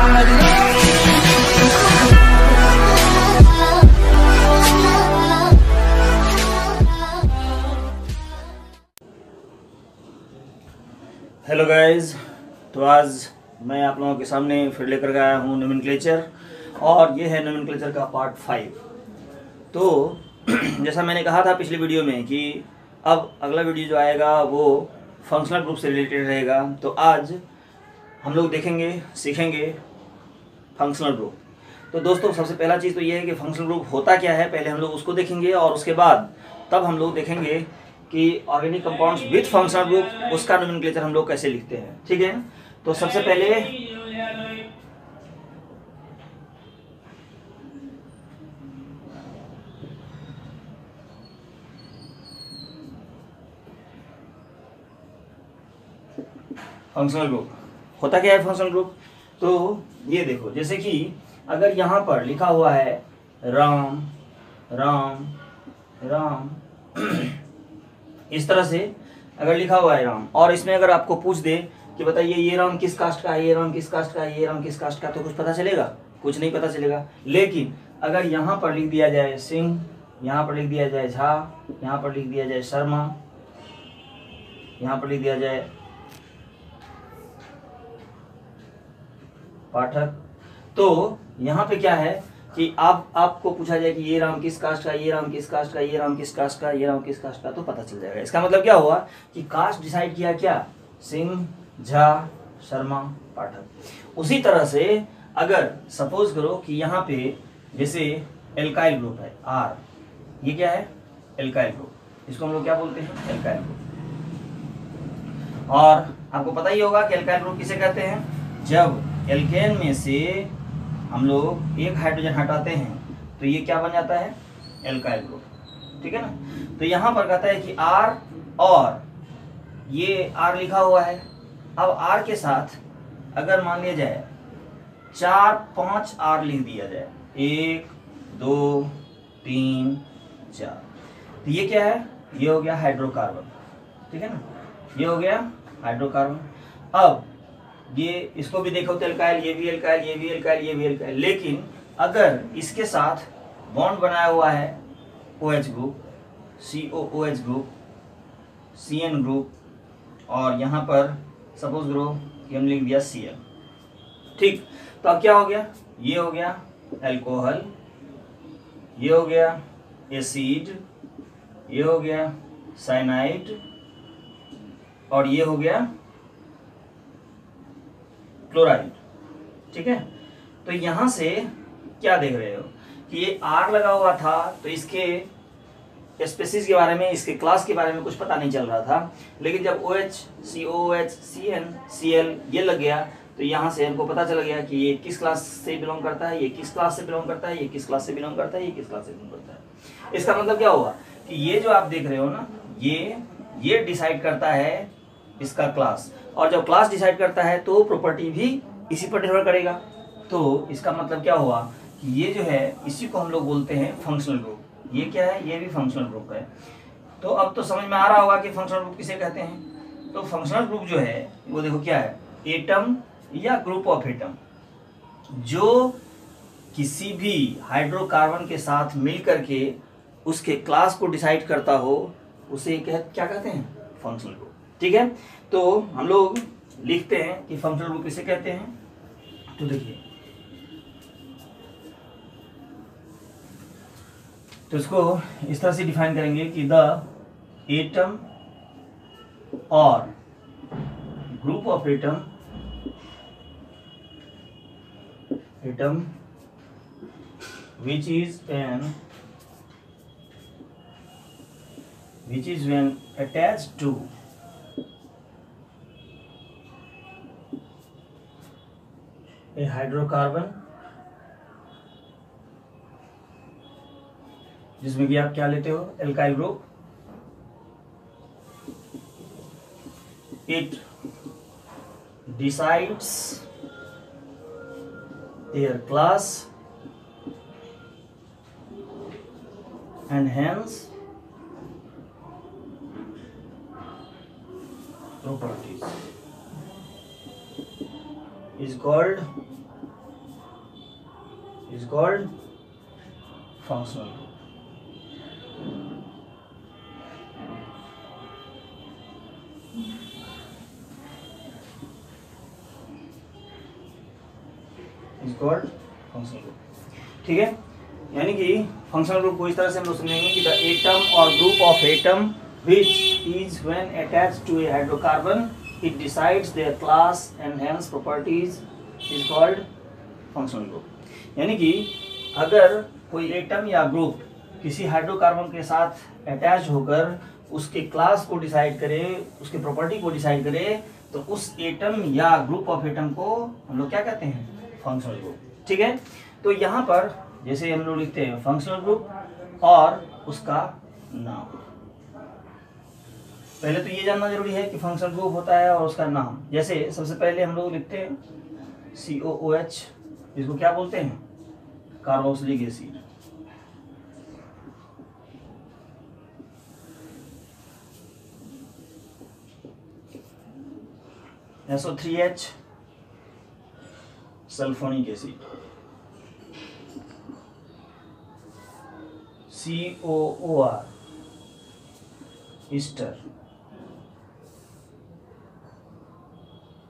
Hello guys, तो आज मैं आप लोगों के सामने फिर लेकर के आया हूँ नोमेनक्लेचर, और ये है नोमेनक्लेचर का पार्ट 5। तो जैसा मैंने कहा था पिछली वीडियो में कि अब अगला वीडियो जो आएगा वो फंक्शनल ग्रुप से रिलेटेड रहेगा। तो आज हम लोग देखेंगे, सीखेंगे फंक्शनल ग्रुप। तो दोस्तों सबसे पहला चीज़ तो ये है कि फंक्शनल ग्रुप होता क्या है, पहले हम लोग उसको देखेंगे और उसके बाद तब हम लोग देखेंगे कि organic compounds with functional group उसका नोमेनक्लेचर हम लोग कैसे लिखते हैं। ठीक है, तो सबसे पहले फंक्शनल ग्रुप होता क्या है। फंक्शनल ग्रुप तो ये देखो, जैसे कि अगर यहाँ पर लिखा हुआ है राम राम राम इस तरह से अगर लिखा हुआ है राम, और इसमें अगर आपको पूछ दे कि बताइए ये राम किस कास्ट का है, ये राम किस कास्ट का है, ये राम किस कास्ट का, तो कुछ पता चलेगा? कुछ नहीं पता चलेगा। लेकिन अगर यहाँ पर लिख दिया जाए सिंह, यहाँ पर लिख दिया जाए झा, यहाँ पर लिख दिया जाए शर्मा, यहाँ पर लिख दिया जाए पाठक, तो यहाँ पे क्या है कि आपको पूछा जाए कि ये राम किस कास्ट का, ये राम किस कास्ट का, ये राम किस कास्ट का, ये राम किस कास्ट का, तो पता चल जाएगा। इसका मतलब क्या हुआ कि कास्ट डिसाइड किया क्या? सिंह, झा, शर्मा, पाठक। उसी तरह से अगर सपोज करो कि यहाँ पे जैसे एल्काइल ग्रुप है आर, ये क्या है? Alkyl group. इसको हम लोग क्या बोलते हैं? Alkyl group. और आपको पता ही होगा कि एल्काइल ग्रुप किसे कहते हैं? जब एल्केन में से हम लोग एक हाइड्रोजन हटाते हैं तो ये क्या बन जाता है? Alkyl group. ठीक है ना। तो यहाँ पर कहता है कि आर, और ये आर लिखा हुआ है। अब आर के साथ अगर मान लिया जाए 4-5 आर लिख दिया जाए, 1 2 3 4, तो ये क्या है? ये हो गया हाइड्रोकार्बन। ठीक है ना, ये हो गया हाइड्रोकार्बन। अब ये इसको भी देखो तो एल्काइल, ये भी एल्काइल, ये भी एल्काइल, ये भी एल्काइल। लेकिन अगर इसके साथ बॉन्ड बनाया हुआ है OH group, COOH group, CN group, और यहाँ पर सपोज करो कि हम लिख दिया Cl। ठीक, तो अब क्या हो गया? ये हो गया अल्कोहल, ये हो गया एसिड, ये हो गया साइनाइड, और ये हो गया क्लोराइड। ठीक है, तो यहां से क्या देख रहे हो कि ये आर लगा हुआ था, तो इसके स्पेसीज के बारे में, इसके क्लास के बारे में कुछ पता नहीं चल रहा था। लेकिन जब OH, COOH, CN, Cl ये लग गया, तो यहाँ से हमको पता चल गया कि ये किस क्लास से बिलोंग करता है, ये किस क्लास से बिलोंग करता है, ये किस क्लास से बिलोंग करता है, ये किस क्लास से बिलोंग करता है। इसका मतलब क्या हुआ कि ये जो आप देख रहे हो ना, ये डिसाइड करता है इसका क्लास, और जब क्लास डिसाइड करता है तो प्रॉपर्टी भी इसी पर निर्भर करेगा। तो इसका मतलब क्या हुआ कि ये जो है इसी को हम लोग बोलते हैं फंक्शनल ग्रुप। ये क्या है? ये भी फंक्शनल ग्रुप है। तो अब तो समझ में आ रहा होगा कि फंक्शनल ग्रुप किसे कहते हैं। तो फंक्शनल ग्रुप जो है वो देखो क्या है? एटम या ग्रुप ऑफ एटम जो किसी भी हाइड्रोकार्बन के साथ मिल करके उसके क्लास को डिसाइड करता हो, उसे क्या कहते हैं? Functional group. ठीक है, तो हम लोग लिखते हैं कि फंक्शनल ग्रुप किसे कहते हैं। तो देखिए, तो इसको इस तरह से डिफाइन करेंगे कि द एटम और group of atom which is when attached to a hydrocarbon, जिसमें कि आप क्या लेते हो? Alkyl group. It decides their class and hence properties is called is called functional group. Is called functional group. ठीक है, यानी कि फंक्शनल ग्रुप को इस तरह से हम लोग समझेंगे कि द एटम और group of atom which is when attached to a hydrocarbon it decides their class and hence properties is called functional group। यानी कि अगर कोई एटम या ग्रुप किसी हाइड्रोकार्बन के साथ अटैच होकर उसके क्लास को डिसाइड करे, उसके प्रॉपर्टी को डिसाइड करे, तो उस एटम या ग्रुप ऑफ एटम को हम लोग क्या कहते हैं? Functional group. ठीक है, तो यहाँ पर जैसे हम लोग लिखते हैं फंक्शनल ग्रुप और उसका नाम। पहले तो ये जानना जरूरी है कि फंक्शनल ग्रुप होता है और उसका नाम। जैसे सबसे पहले हम लोग लिखते हैं COOH, जिसको क्या बोलते हैं? Carboxylic acid. SO3H sulphonic acid. COOR Easter,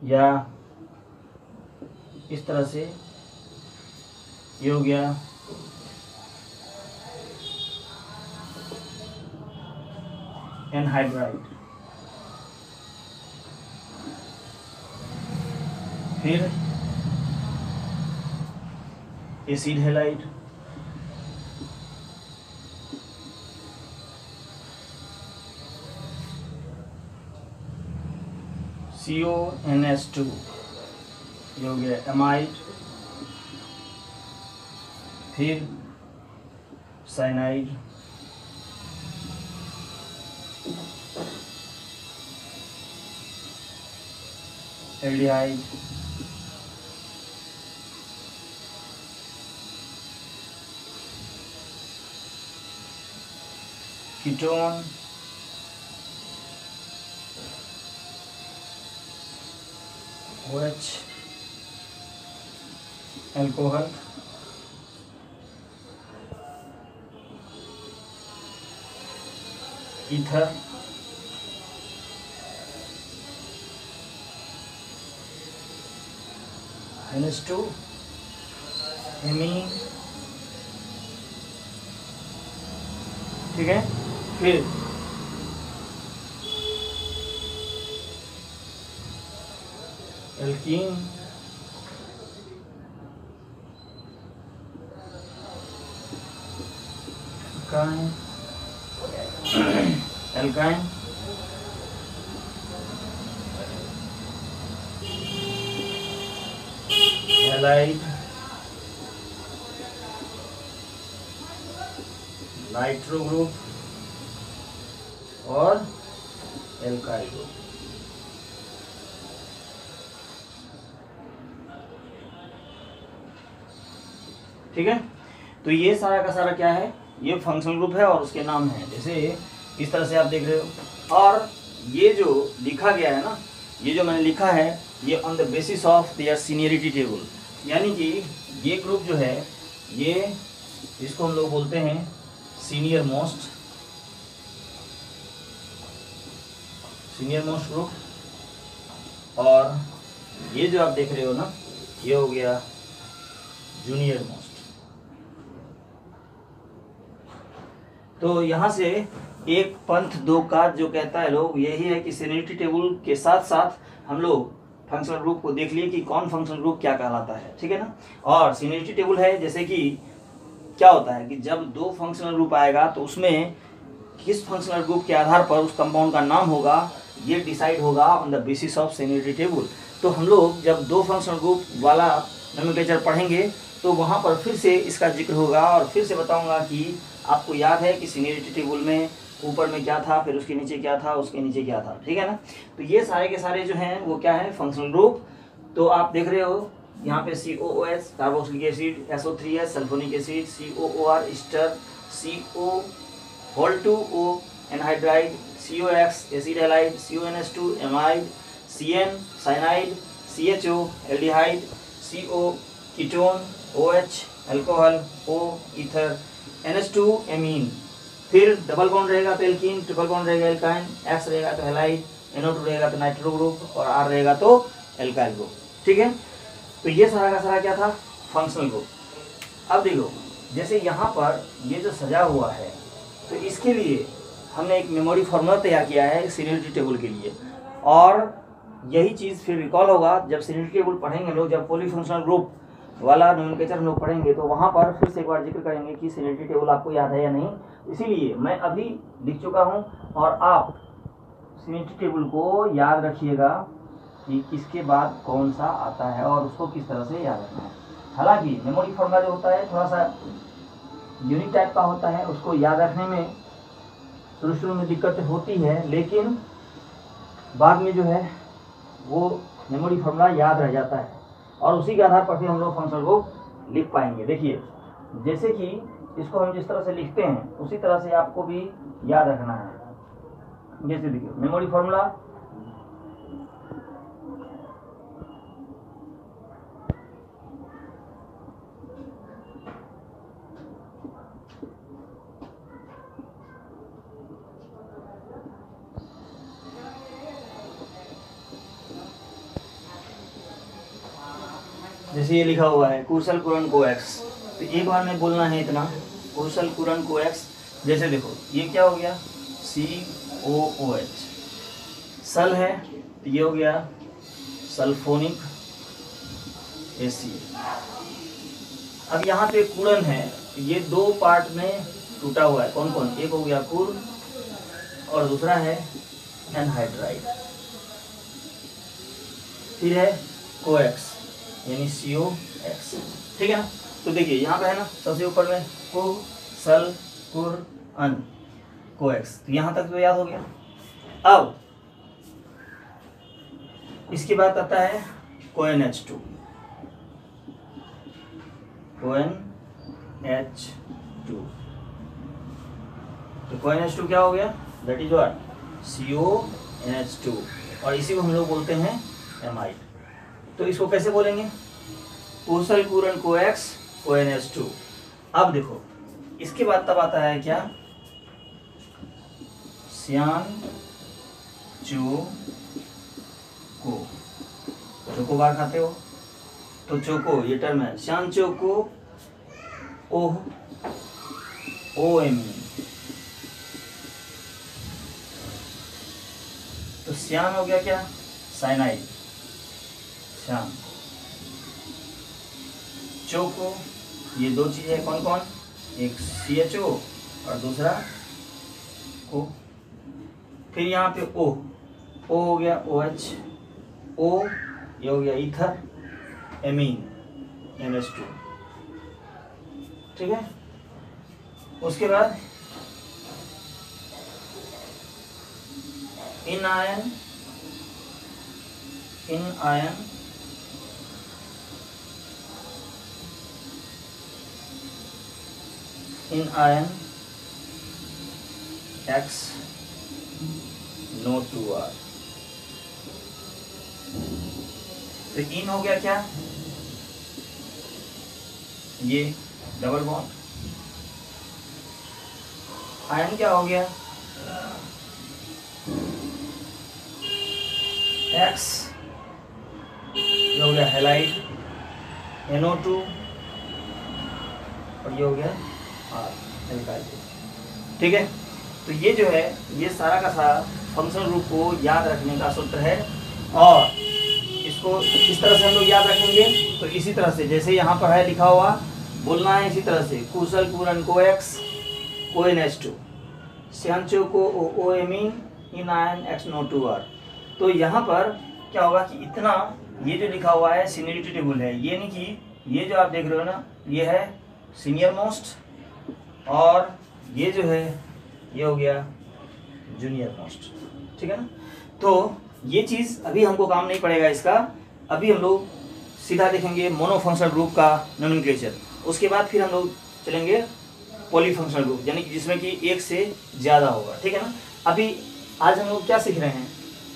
या इस तरह से ये हो गया एनहाइड्राइड। फिर एसिड हैलाइड, CONS2, ये हो गया एमाइड। फिर cyanide, aldehyde, ketone, OH alcohol, ether, NH2, amine. ठीक है, फिर alkene, alkyne, halide, nitro group और एल्काइल ग्रुप। ठीक है, तो ये सारा का सारा क्या है? ये फंक्शनल ग्रुप है और उसके नाम है। जैसे इस तरह से आप देख रहे हो, और ये जो लिखा गया है ना, ये जो मैंने लिखा है, ये on the basis of their seniority table. यानी कि ये ग्रुप जो है, ये इसको हम लोग बोलते हैं सीनियर मोस्ट ग्रुप, और ये जो आप देख रहे हो ना, ये हो गया जूनियर मोस्ट। तो यहाँ से एक पंथ दो काज जो कहता है लोग, यही है कि सीनियरिटी टेबल के साथ साथ हम लोग फंक्शनल ग्रुप को देख लिए कि कौन फंक्शनल ग्रुप क्या कहलाता है। ठीक है ना, और सीनियरिटी टेबल है जैसे कि क्या होता है कि जब दो फंक्शनल ग्रुप आएगा तो उसमें किस फंक्शनल ग्रुप के आधार पर उस कंपाउंड का नाम होगा, ये डिसाइड होगा on the basis of seniority table. तो हम लोग जब दो फंक्शनल ग्रुप वाला नोमेनक्लेचर पढ़ेंगे तो वहाँ पर फिर से इसका जिक्र होगा, और फिर से बताऊंगा कि आपको याद है कि सीनियरिटी टेबल में ऊपर में क्या था, फिर उसके नीचे क्या था, उसके नीचे क्या था। ठीक है ना, तो ये सारे के सारे जो हैं वो क्या है? Functional group. तो आप देख रहे हो यहाँ पे COOH carboxylic acid, SO3H sulphonic acid, COOR Easter, CO2O anhydride, COX acid halide, CONS2 amide, CN cyanide, CHO aldehyde, CO ketone, OH alcohol, O ether, NH2 amine, फिर डबल बॉन्ड रहेगा तो एल्कीन, ट्रिपल बॉन्ड रहेगा alkyne, X रहेगा तो halide, NO2 रहेगा तो nitro group और R रहेगा तो एल्काइल ग्रुप। ठीक है, तो ये सारा का सारा क्या था, फंक्शनल ग्रुप। अब देखो जैसे यहाँ पर ये जो सजा हुआ है, तो इसके लिए हमने एक मेमोरी फार्मूला तैयार किया है सीनियरिटी टेबल के लिए, और यही चीज़ फिर रिकॉल होगा जब सीनियरिटी टेबल पढ़ेंगे लोग, जब पॉलीफंक्शनल ग्रुप वाला नोमेनक्लेचर हम लोग पढ़ेंगे तो वहाँ पर फिर से एक बार जिक्र करेंगे कि सीनियरिटी टेबल आपको याद है या नहीं। इसीलिए मैं अभी लिख चुका हूँ और आप सीनियरिटी टेबल को याद रखिएगा कि किसके बाद कौन सा आता है और उसको किस तरह से याद रखना है। हालांकि मेमोरी फार्मूला जो होता है थोड़ा सा यूनिक टाइप का होता है, उसको याद रखने में शुरू में दिक्कत होती है, लेकिन बाद में जो है वो मेमोरी फार्मूला याद रह जाता है और उसी के आधार पर फिर हम लोग फंक्शन को लिख पाएंगे। देखिए जैसे कि इसको हम जिस तरह से लिखते हैं उसी तरह से आपको भी याद रखना है। जैसे देखिए मेमोरी फार्मूला जैसे ये लिखा हुआ है कुशल कुरन कोएक्स, तो एक बार में बोलना है इतना, कुशल कुरन कोएक्स। जैसे देखो ये क्या हो गया, COOH, सल है तो ये हो गया सल्फोनिक एसिड। अब यहाँ पे कुरन है, ये दो पार्ट में टूटा हुआ है, कौन कौन, एक हो गया कुर और दूसरा है एनहाइड्राइड, फिर है कोएक्स यानी COX। ठीक है ना, तो देखिए यहाँ पे है ना सबसे ऊपर में को सल कुर अन कोएक्स, तो यहाँ तक तो याद हो गया। अब इसके बाद आता है CONH2, तो CONH2 क्या हो गया, दैट इज व्हाट, CONH2, और इसी को हम लोग बोलते हैं एमाइड। तो इसको कैसे बोलेंगे, कुशल कुरन कोएक्स CONH2। अब देखो इसके बाद तब आता है क्या, श्यान चोको, चोकोबार खाते हो तो चोको ये टर्म है, श्यान चोको OMe, तो श्यान हो गया क्या, साइनाइड, श्यान, चोको, ये दो चीजें हैं कौन कौन, एक CHO और दूसरा O। फिर यहाँ पे O हो गया OH, O ये हो गया ईथर, एमीन NH2। ठीक है, उसके बाद in ion X no 2R, तो इन हो गया क्या, ये डबल बॉन्ड, आयन क्या हो गया, X ये हो गया हैलाइड, NO2 और ये हो गया R एल्काइल। ठीक है, तो ये जो है ये सारा का सारा फंक्शनल ग्रुप को याद रखने का सूत्र है, और इसको इस तरह से हम लोग याद रखेंगे, तो इसी तरह से जैसे यहाँ पर है लिखा हुआ बोलना है, इसी तरह से कुशल कुरन कोएक्स CONH2, श्यांचो को OMe in ion X no 2R। तो यहाँ पर क्या होगा कि इतना ये जो लिखा हुआ है सीनियरिटी टेबल है, ये नहीं कि ये जो आप देख रहे हो ना ये है सीनियर मोस्ट, और ये जो है ये हो गया जूनियर मोस्ट। ठीक है ना, तो ये चीज़ अभी हमको काम नहीं पड़ेगा इसका, अभी हम लोग सीधा देखेंगे मोनोफंक्शनल ग्रुप का नोमेनक्लेचर, उसके बाद फिर हम लोग चलेंगे पॉलीफंक्शनल ग्रुप, यानी कि जिसमें कि एक से ज़्यादा होगा। ठीक है ना, अभी आज हम लोग क्या सीख रहे हैं,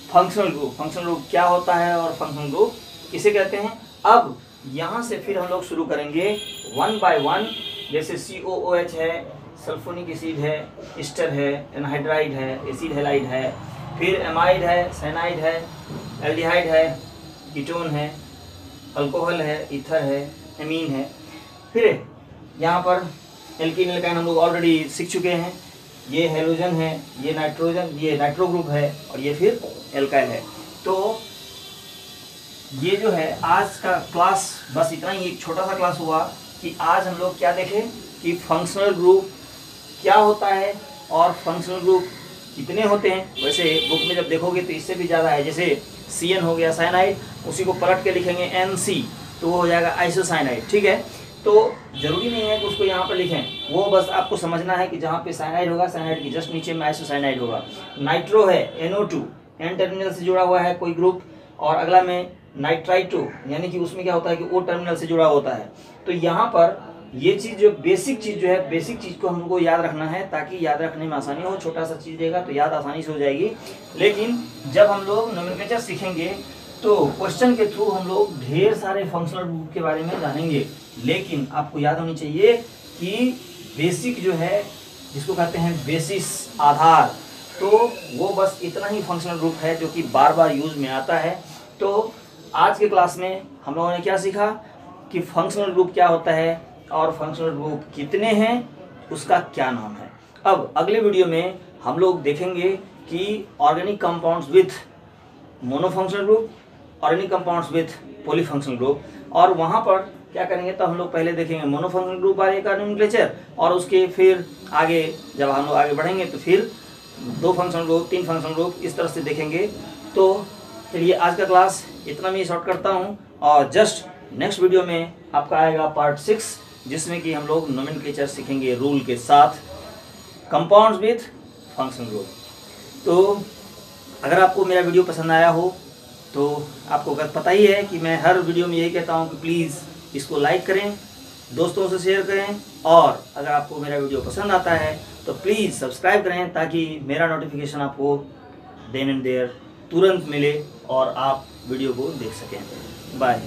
फंक्शनल ग्रुप, फंक्शनल ग्रुप क्या होता है और फंक्शनल ग्रुप किसे कहते हैं। अब यहाँ से फिर हम लोग शुरू करेंगे 1 बाय 1। जैसे COOH है, सल्फोनिक एसिड है, एस्टर है, एनहाइड्राइड है, एसिड हैलाइड है, फिर एमाइड है, साइनाइड है, एल्डिहाइड है, कीटोन है, अल्कोहल है, ईथर है, एमीन है। फिर यहाँ पर एल्कीन एल्काइन हम लोग ऑलरेडी सीख चुके हैं। ये हेलोजन है, ये नाइट्रोजन, ये नाइट्रो ग्रुप है, और ये फिर एल्काइल है। तो ये जो है आज का क्लास बस इतना ही, एक छोटा सा क्लास हुआ कि आज हम लोग क्या देखें कि फंक्शनल ग्रुप क्या होता है और फंक्शनल ग्रुप कितने होते हैं। वैसे बुक में जब देखोगे तो इससे भी ज़्यादा है। जैसे CN हो गया साइनाइड, उसी को पलट के लिखेंगे NC तो वो हो जाएगा आइसोसाइनाइड। ठीक है, तो जरूरी नहीं है कि उसको यहाँ पर लिखें, वो बस आपको समझना है कि जहाँ पे साइनाइड होगा, साइनाइड के जस्ट नीचे में आइसोसाइनाइड होगा। नाइट्रो है NO2, N टर्मिनल से जुड़ा हुआ है कोई ग्रुप, और अगला में नाइट्राइटो यानी कि उसमें क्या होता है कि O टर्मिनल से जुड़ा होता है। तो यहाँ पर ये चीज़ जो बेसिक चीज़ जो है, बेसिक चीज़ को हमको याद रखना है ताकि याद रखने में आसानी हो। छोटा सा चीज़ देगा तो याद आसानी से हो जाएगी। लेकिन जब हम लोग नोमेनक्लेचर सीखेंगे तो क्वेश्चन के थ्रू हम लोग ढेर सारे फंक्शनल ग्रुप के बारे में जानेंगे। लेकिन आपको याद होनी चाहिए कि बेसिक जो है, जिसको कहते हैं बेसिस, आधार, तो वो बस इतना ही फंक्शनल ग्रुप है जो कि बार बार यूज में आता है। तो आज के क्लास में हम लोगों ने क्या सीखा कि फंक्शनल ग्रुप क्या होता है और फंक्शनल ग्रुप कितने हैं, उसका क्या नाम है। अब अगले वीडियो में हम लोग देखेंगे कि organic compounds with monofunctional group, organic compounds with polyfunctional group, और वहाँ पर क्या करेंगे तो हम लोग पहले देखेंगे मोनोफंक्शनल ग्रुप वाले का नोमेनक्लेचर, और उसके फिर आगे जब हम लोग आगे बढ़ेंगे तो फिर 2 फंक्शनल ग्रुप, 3 फंक्शनल ग्रुप, इस तरह से देखेंगे। तो चलिए आज का क्लास इतना मैं शॉर्ट करता हूँ, और जस्ट नेक्स्ट वीडियो में आपका आएगा पार्ट 6, जिसमें कि हम लोग नोमेनक्लेचर सीखेंगे रूल के साथ, कंपाउंड्स विथ फंक्शनल ग्रुप। तो अगर आपको मेरा वीडियो पसंद आया हो तो आपको पता ही है कि मैं हर वीडियो में यही कहता हूँ कि प्लीज़ इसको लाइक करें, दोस्तों से शेयर करें, और अगर आपको मेरा वीडियो पसंद आता है तो प्लीज़ सब्सक्राइब करें ताकि मेरा नोटिफिकेशन आपको देन एंड देयर तुरंत मिले और आप वीडियो को देख सकें। बाय।